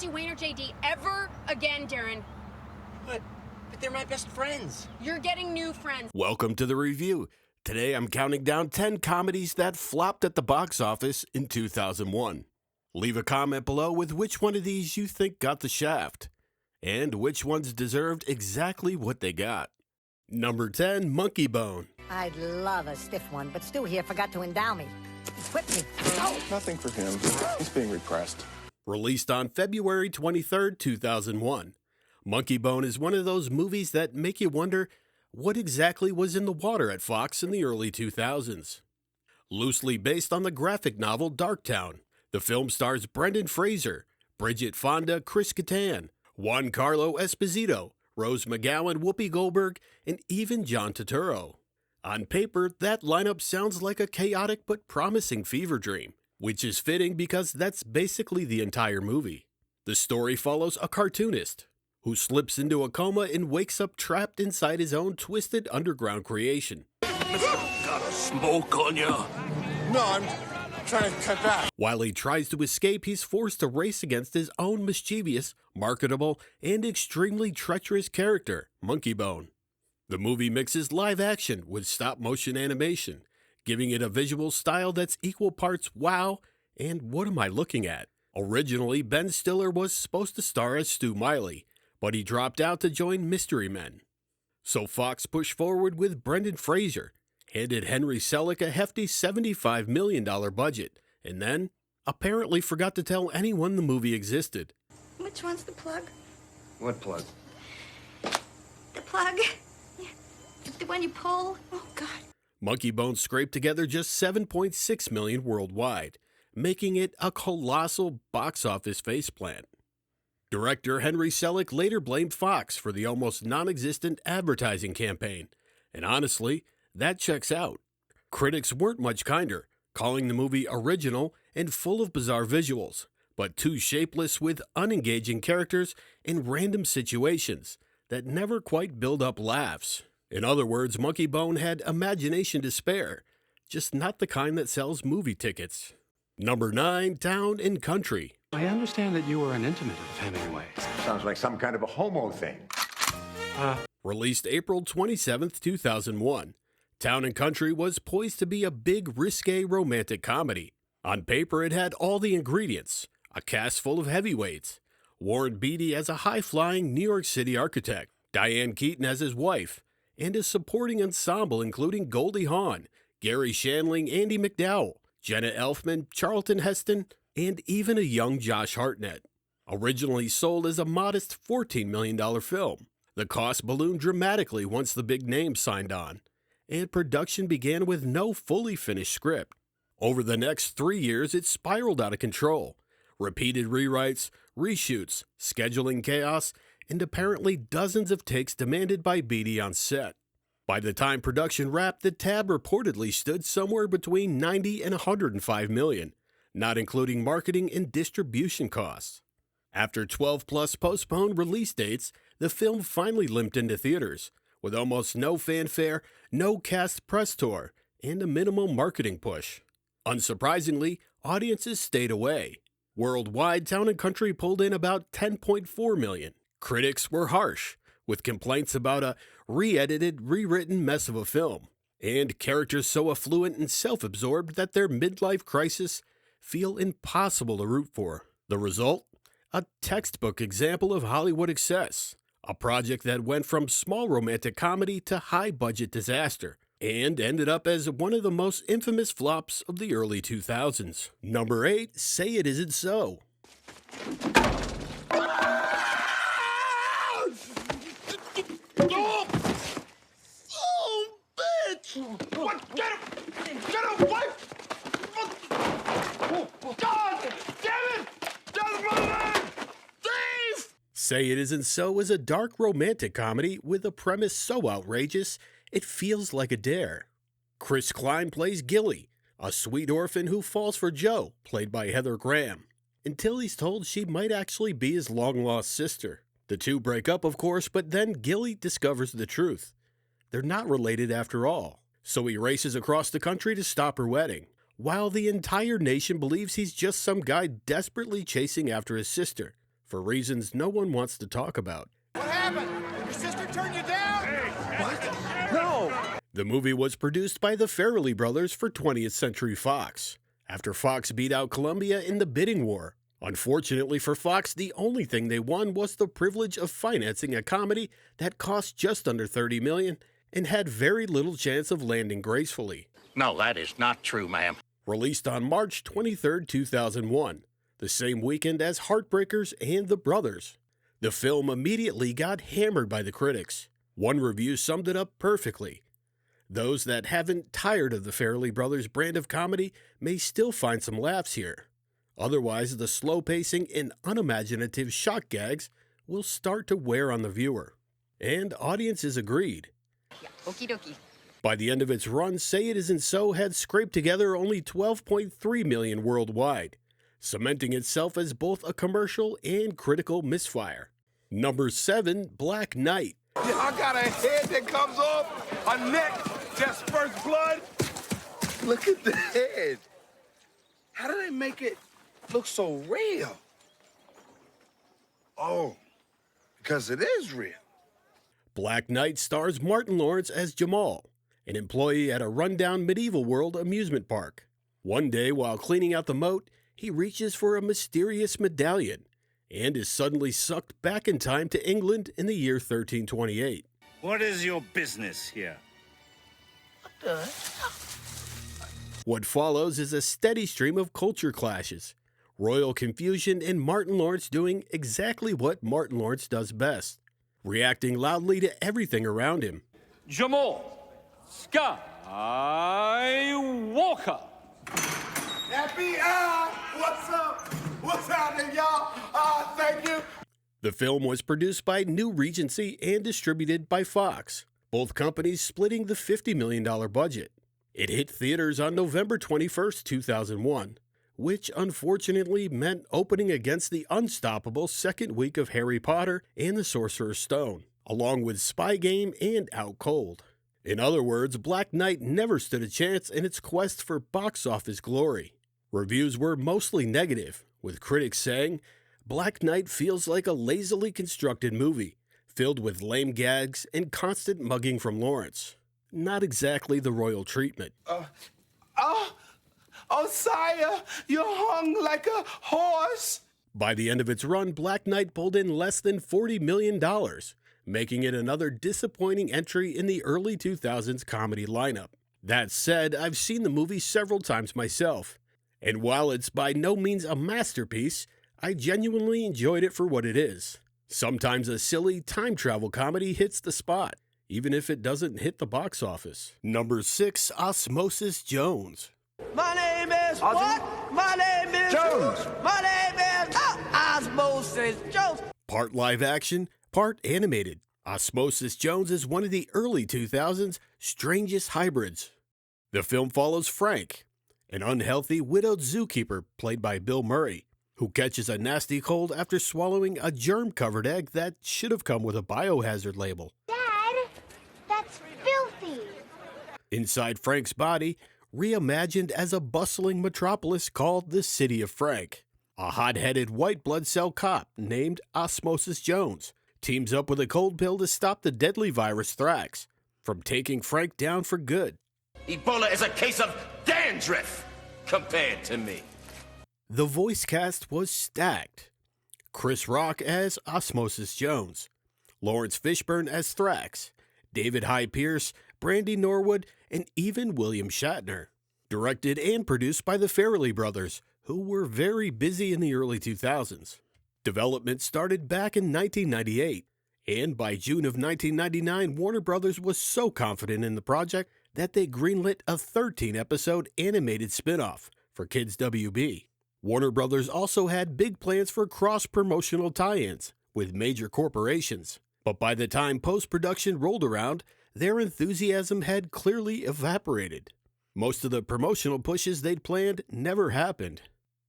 see Wayne or JD ever again, Darren. But they're my best friends. You're getting new friends. Welcome to the review. Today I'm counting down 10 comedies that flopped at the box office in 2001. Leave a comment below with which one of these you think got the shaft, and which ones deserved exactly what they got. Number 10, Monkeybone. I'd love a stiff one, but Stu here forgot to endow me. Whip me. Oh. Nothing for him. He's being repressed. Released on February 23, 2001. Monkeybone is one of those movies that make you wonder what exactly was in the water at Fox in the early 2000s. Loosely based on the graphic novel Darktown, the film stars Brendan Fraser, Bridget Fonda, Chris Kattan, Juan Carlo Esposito, Rose McGowan, Whoopi Goldberg, and even John Turturro. On paper, that lineup sounds like a chaotic but promising fever dream, which is fitting because that's basically the entire movie. The story follows a cartoonist who slips into a coma and wakes up trapped inside his own twisted underground creation. Got a smoke on you? No, I'm trying to cut back. While he tries to escape, he's forced to race against his own mischievous, marketable, and extremely treacherous character, Monkeybone. The movie mixes live action with stop-motion animation, giving it a visual style that's equal parts wow and what am I looking at? Originally, Ben Stiller was supposed to star as Stu Miley, but he dropped out to join Mystery Men. So Fox pushed forward with Brendan Fraser, handed Henry Selick a hefty $75 million budget, and then apparently forgot to tell anyone the movie existed. Which one's the plug? What plug? The plug. Yeah. The one you pull. Oh, God. Monkeybone scraped together just $7.6 million worldwide, making it a colossal box office faceplant. Director Henry Selick later blamed Fox for the almost non-existent advertising campaign, and honestly, that checks out. Critics weren't much kinder, calling the movie original and full of bizarre visuals, but too shapeless with unengaging characters and random situations that never quite build up laughs. In other words, Monkeybone had imagination to spare, just not the kind that sells movie tickets. Number 9, Town and Country. I understand that you were an intimate of Hemingway. Sounds like some kind of a homo thing. Released April 27, 2001. Town and Country was poised to be a big, risque romantic comedy. On paper, it had all the ingredients, a cast full of heavyweights, Warren Beatty as a high-flying New York City architect, Diane Keaton as his wife, and a supporting ensemble including Goldie Hawn, Gary Shandling, Andy McDowell, Jenna Elfman, Charlton Heston, and even a young Josh Hartnett. Originally sold as a modest $14 million film, the cost ballooned dramatically once the big names signed on, and production began with no fully finished script. Over the next 3 years, it spiraled out of control. Repeated rewrites, reshoots, scheduling chaos, and apparently dozens of takes demanded by Beatty on set. By the time production wrapped, the tab reportedly stood somewhere between $90 and $105 million, not including marketing and distribution costs. After 12-plus postponed release dates, the film finally limped into theaters, with almost no fanfare, no cast press tour, and a minimal marketing push. Unsurprisingly, audiences stayed away. Worldwide, Town and Country pulled in about $10.4 million. Critics were harsh, with complaints about a re-edited, rewritten mess of a film, and characters so affluent and self-absorbed that their midlife crisis feel impossible to root for. The result? A textbook example of Hollywood excess, a project that went from small romantic comedy to high-budget disaster, and ended up as one of the most infamous flops of the early 2000s. Number 8, Say It Isn't So. What? Get him! Get him! What? God damn it! Gentlemen! Thief! Say It Isn't So is a dark romantic comedy with a premise so outrageous it feels like a dare. Chris Klein plays Gilly, a sweet orphan who falls for Jo, played by Heather Graham, until he's told she might actually be his long-lost sister. The two break up, of course, but then Gilly discovers the truth. They're not related after all, so he races across the country to stop her wedding, while the entire nation believes he's just some guy desperately chasing after his sister, for reasons no one wants to talk about. What happened? Your sister turned you down? What? No! The movie was produced by the Farrelly brothers for 20th Century Fox, after Fox beat out Columbia in the bidding war. Unfortunately for Fox, the only thing they won was the privilege of financing a comedy that cost just under $30 million and had very little chance of landing gracefully. No, that is not true, ma'am. Released on March 23, 2001, the same weekend as Heartbreakers and The Brothers. The film immediately got hammered by the critics. One review summed it up perfectly. Those that haven't tired of the Farrelly brothers brand of comedy may still find some laughs here. Otherwise, the slow pacing and unimaginative shock gags will start to wear on the viewer. And audiences agreed. Okie dokie. By the end of its run, Say It Isn't So had scraped together only $12.3 million worldwide, cementing itself as both a commercial and critical misfire. Number 7, Black Knight. Yeah, I got a head that comes off, a neck that spurts blood. Look at the head. How do they make it look so real? Oh, because it is real. Black Knight stars Martin Lawrence as Jamal, an employee at a rundown medieval world amusement park. One day, while cleaning out the moat, he reaches for a mysterious medallion and is suddenly sucked back in time to England in the year 1328. What is your business here? What follows is a steady stream of culture clashes, royal confusion, and Martin Lawrence doing exactly what Martin Lawrence does best, reacting loudly to everything around him. Jamal Skywalker. FBI, what's up? What's happening, y'all? Thank you. The film was produced by New Regency and distributed by Fox, both companies splitting the $50 million budget. It hit theaters on November 21, 2001, which unfortunately meant opening against the unstoppable second week of Harry Potter and the Sorcerer's Stone, along with Spy Game and Out Cold. In other words, Black Knight never stood a chance in its quest for box office glory. Reviews were mostly negative, with critics saying, Black Knight feels like a lazily constructed movie, filled with lame gags and constant mugging from Lawrence. Not exactly the royal treatment. Sire, you're hung like a horse. By the end of its run, Black Knight pulled in less than $40 million, making it another disappointing entry in the early 2000s comedy lineup. That said, I've seen the movie several times myself, and while it's by no means a masterpiece, I genuinely enjoyed it for what it is. Sometimes a silly time travel comedy hits the spot, even if it doesn't hit the box office. Number 6, Osmosis Jones. My name is what? My name is Jones. My name is Osmosis Jones. Part live action, part animated, Osmosis Jones is one of the early 2000s strangest hybrids. The film follows Frank, an unhealthy widowed zookeeper played by Bill Murray, who catches a nasty cold after swallowing a germ-covered egg that should have come with a biohazard label. Dad, that's filthy. Inside Frank's body, reimagined as a bustling metropolis called the City of Frank, a hot-headed white blood cell cop named Osmosis Jones teams up with a cold pill to stop the deadly virus Thrax from taking Frank down for good. Ebola is a case of dandruff compared to me. The voice cast was stacked. Chris Rock as Osmosis Jones, Lawrence Fishburne as Thrax, David Hyde Pierce, Brandy Norwood, and even William Shatner. Directed and produced by the Farrelly brothers, who were very busy in the early 2000s. Development started back in 1998, and by June of 1999, Warner Brothers was so confident in the project that they greenlit a 13-episode animated spin-off for Kids WB. Warner Brothers also had big plans for cross-promotional tie-ins with major corporations, but by the time post-production rolled around, their enthusiasm had clearly evaporated. Most of the promotional pushes they'd planned never happened.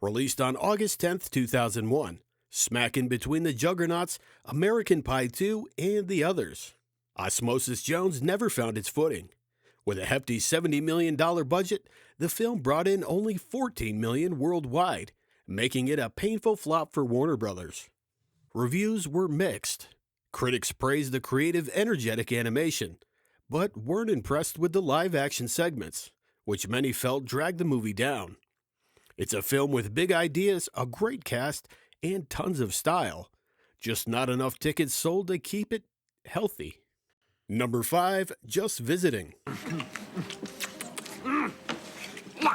Released on August 10, 2001, smack in between the juggernauts American Pie 2 and the others. Osmosis Jones never found its footing. With a hefty $70 million budget, the film brought in only $14 million worldwide, making it a painful flop for Warner Brothers. reviews were mixed. Critics praised the creative, energetic animation, but weren't impressed with the live-action segments, which many felt dragged the movie down. It's a film with big ideas, a great cast, and tons of style. Just not enough tickets sold to keep it healthy. Number 5, Just Visiting.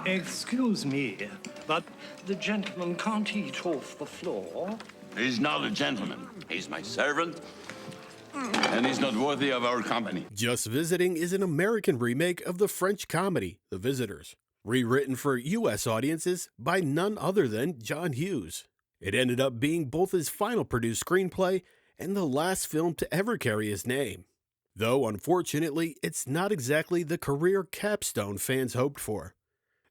Excuse me, but the gentleman can't eat off the floor. He's not a gentleman. He's my servant, and he's not worthy of our company. Just Visiting is an American remake of the French comedy, The Visitors, rewritten for U.S. audiences by none other than John Hughes. It ended up being both his final produced screenplay and the last film to ever carry his name. Though, unfortunately, it's not exactly the career capstone fans hoped for.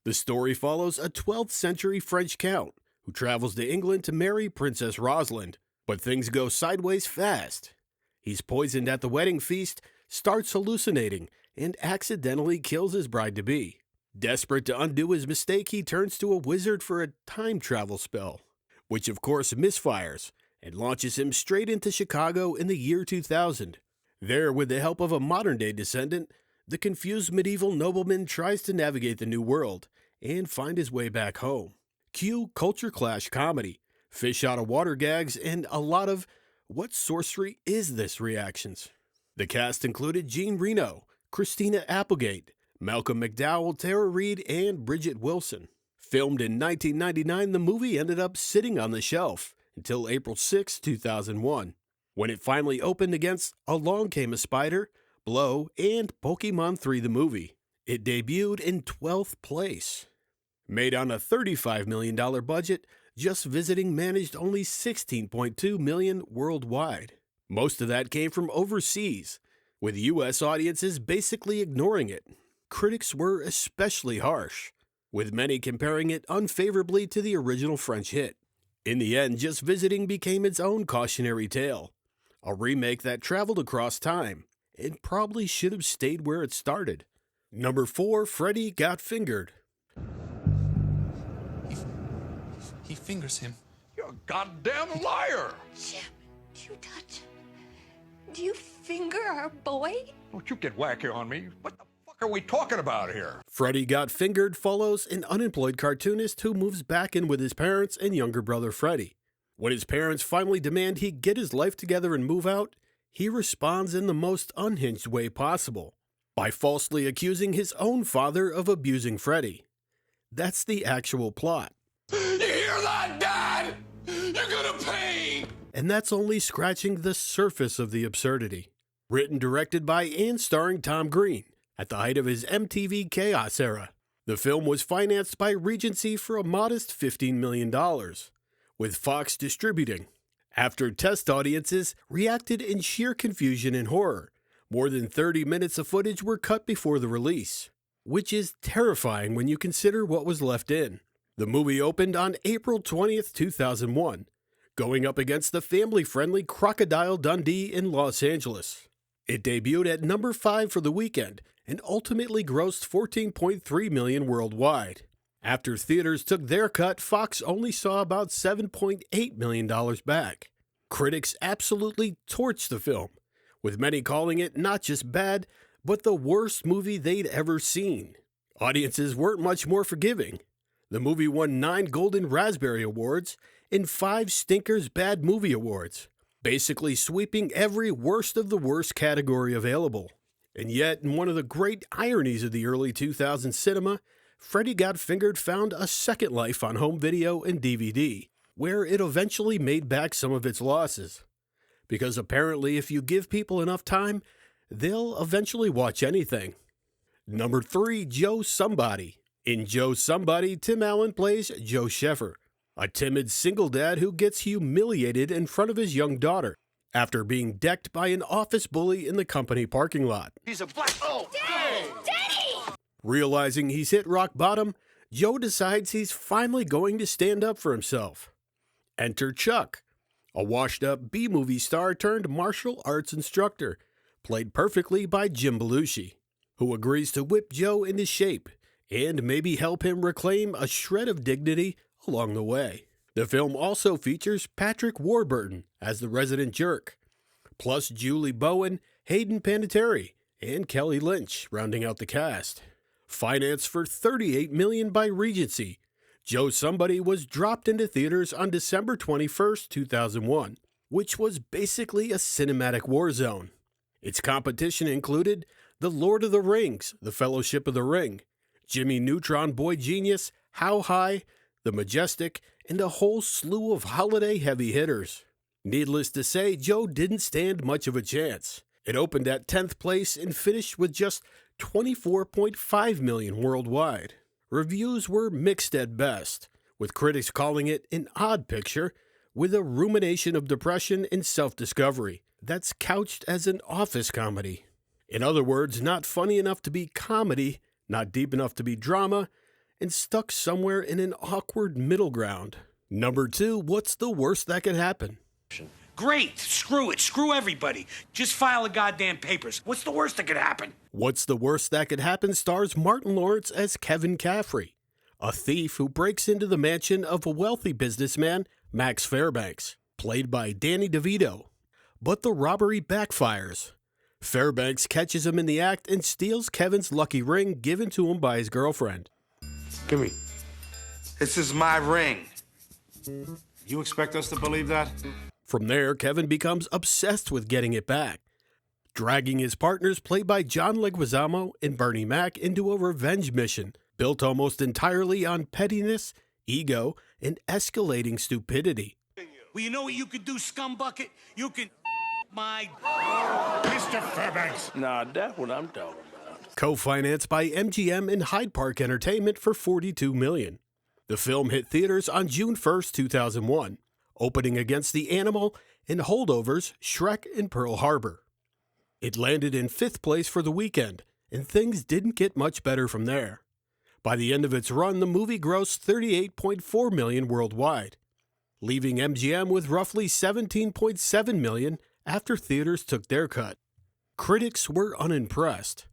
The story follows a 12th century French count who travels to England to marry Princess Rosalind, but things go sideways fast. He's poisoned at the wedding feast, starts hallucinating, and accidentally kills his bride-to-be. Desperate to undo his mistake, he turns to a wizard for a time travel spell, which of course misfires and launches him straight into Chicago in the year 2000. There, with the help of a modern-day descendant, the confused medieval nobleman tries to navigate the new world and find his way back home. Cue culture clash comedy, fish out of water gags, and a lot of "what sorcery is this" reactions. The cast included Jean Reno, Christina Applegate, Malcolm McDowell, Tara Reid, and Bridget Wilson. Filmed in 1999, the movie ended up sitting on the shelf until April 6, 2001, when it finally opened against Along Came a Spider, Blow, and Pokemon 3 the movie. It debuted in 12th place. Made on a $35 million budget, Just Visiting managed only $16.2 million worldwide. Most of that came from overseas, with U.S. audiences basically ignoring it. Critics were especially harsh, with many comparing it unfavorably to the original French hit. In the end, Just Visiting became its own cautionary tale, a remake that traveled across time and probably should have stayed where it started. Number 4, Freddy Got Fingered. He fingers him. You're a goddamn liar! Jim, do you finger our boy? Don't you get wacky on me. What the fuck are we talking about here? Freddy Got Fingered follows an unemployed cartoonist who moves back in with his parents and younger brother Freddy. When his parents finally demand he get his life together and move out, he responds in the most unhinged way possible, by falsely accusing his own father of abusing Freddy. That's the actual plot. You hear that, Dad? You're gonna pay! And that's only scratching the surface of the absurdity. Written, directed by, and starring Tom Green, at the height of his MTV Chaos era. The film was financed by Regency for a modest $15 million, with Fox distributing. After test audiences reacted in sheer confusion and horror, more than 30 minutes of footage were cut before the release, which is terrifying when you consider what was left in. The movie opened on April 20th, 2001, going up against the family-friendly Crocodile Dundee in Los Angeles. It debuted at number 5 for the weekend and ultimately grossed $14.3 million worldwide. After theaters took their cut, Fox only saw about $7.8 million back. Critics absolutely torched the film, with many calling it not just bad, but the worst movie they'd ever seen. Audiences weren't much more forgiving. The movie won 9 Golden Raspberry Awards and 5 Stinkers Bad Movie Awards, basically sweeping every worst of the worst category available. And yet, in one of the great ironies of the early 2000s cinema, Freddy Got Fingered found a second life on home video and DVD, where it eventually made back some of its losses. Because apparently if you give people enough time, they'll eventually watch anything. Number 3, Joe Somebody. In Joe Somebody, Tim Allen plays Joe Sheffer, a timid single dad who gets humiliated in front of his young daughter after being decked by an office bully in the company parking lot. He's a black... Oh! Daddy! Realizing he's hit rock bottom, Joe decides he's finally going to stand up for himself. Enter Chuck, a washed-up B-movie star turned martial arts instructor, played perfectly by Jim Belushi, who agrees to whip Joe into shape and maybe help him reclaim a shred of dignity along the way. The film also features Patrick Warburton as the resident jerk, plus Julie Bowen, Hayden Panettiere, and Kelly Lynch rounding out the cast. Financed for $38 million by Regency, Joe Somebody was dropped into theaters on December 21st, 2001, which was basically a cinematic war zone. Its competition included The Lord of the Rings, The Fellowship of the Ring, Jimmy Neutron Boy Genius, How High, The Majestic, and a whole slew of holiday heavy hitters. Needless to say, Joe didn't stand much of a chance. It opened at 10th place and finished with just $24.5 million worldwide. Reviews were mixed at best, with critics calling it an odd picture with a rumination of depression and self-discovery that's couched as an office comedy. In other words, not funny enough to be comedy, not deep enough to be drama, and stuck somewhere in an awkward middle ground. Number 2, what's the worst that could happen? Great, screw it, screw everybody. Just file the goddamn papers. What's the worst that could happen? What's the Worst That Could Happen stars Martin Lawrence as Kevin Caffrey, a thief who breaks into the mansion of a wealthy businessman, Max Fairbanks, played by Danny DeVito. But the robbery backfires. Fairbanks catches him in the act and steals Kevin's lucky ring given to him by his girlfriend. Give me. This is my ring. You expect us to believe that? From there, Kevin becomes obsessed with getting it back, dragging his partners, played by John Leguizamo and Bernie Mac, into a revenge mission built almost entirely on pettiness, ego, and escalating stupidity. Well, you know what you could do, scumbucket? You can my... Mr. Fairbanks! Nah, that's what I'm talking about. Co-financed by MGM and Hyde Park Entertainment for $42 million. The film hit theaters on June 1st, 2001, opening against The Animal and holdovers Shrek and Pearl Harbor. It landed in 5th place for the weekend, and things didn't get much better from there. By the end of its run, the movie grossed $38.4 million worldwide, leaving MGM with roughly $17.7 million after theaters took their cut. Critics were unimpressed.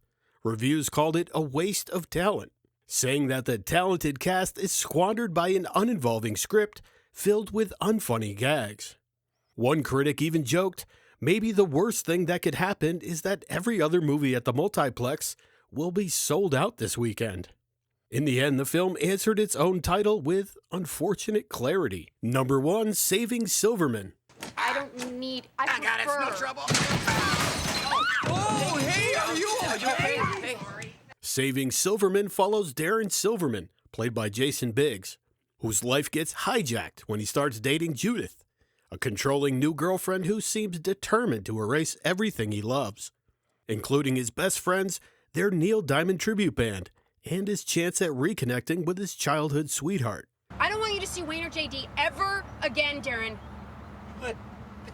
Reviews called it a waste of talent, saying that the talented cast is squandered by an uninvolving script filled with unfunny gags. One critic even joked, maybe the worst thing that could happen is that every other movie at the multiplex will be sold out this weekend. In the end, the film answered its own title with unfortunate clarity. Number 1, Saving Silverman. I don't need... I got it, it's no trouble. Oh, hey, are you okay? Hey. Saving Silverman follows Darren Silverman, played by Jason Biggs, whose life gets hijacked when he starts dating Judith, a controlling new girlfriend who seems determined to erase everything he loves, including his best friends, their Neil Diamond tribute band, and his chance at reconnecting with his childhood sweetheart. I don't want you to see Wayne or JD ever again, Darren. But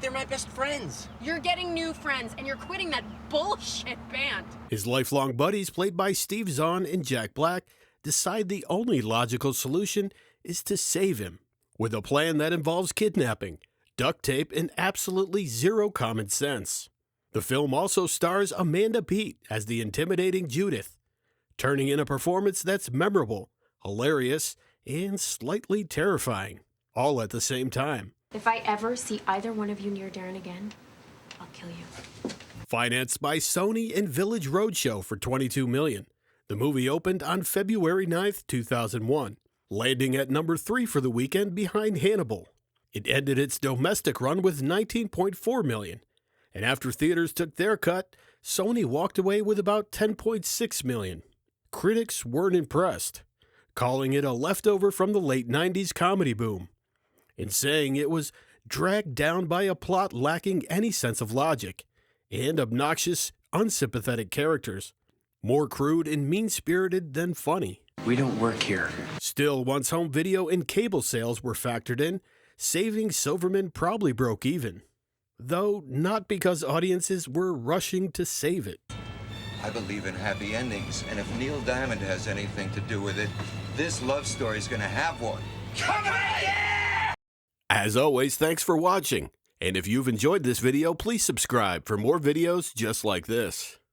they're my best friends. You're getting new friends, and you're quitting that bullshit band. His lifelong buddies, played by Steve Zahn and Jack Black, decide the only logical solution is to save him, with a plan that involves kidnapping, duct tape, and absolutely zero common sense. The film also stars Amanda Peet as the intimidating Judith, turning in a performance that's memorable, hilarious, and slightly terrifying, all at the same time. If I ever see either one of you near Darren again, I'll kill you. Financed by Sony and Village Roadshow for $22 million, the movie opened on February 9th, 2001, landing at number 3 for the weekend behind Hannibal. It ended its domestic run with $19.4 million, and after theaters took their cut, Sony walked away with about $10.6 million. Critics weren't impressed, calling it a leftover from the late 90s comedy boom, and saying it was dragged down by a plot lacking any sense of logic, and obnoxious, unsympathetic characters, more crude and mean-spirited than funny. We don't work here. Still, once home video and cable sales were factored in, Saving Silverman probably broke even, though not because audiences were rushing to save it. I believe in happy endings, and if Neil Diamond has anything to do with it, this love story is gonna have one. Come on! As always, thanks for watching, and if you've enjoyed this video, please subscribe for more videos just like this.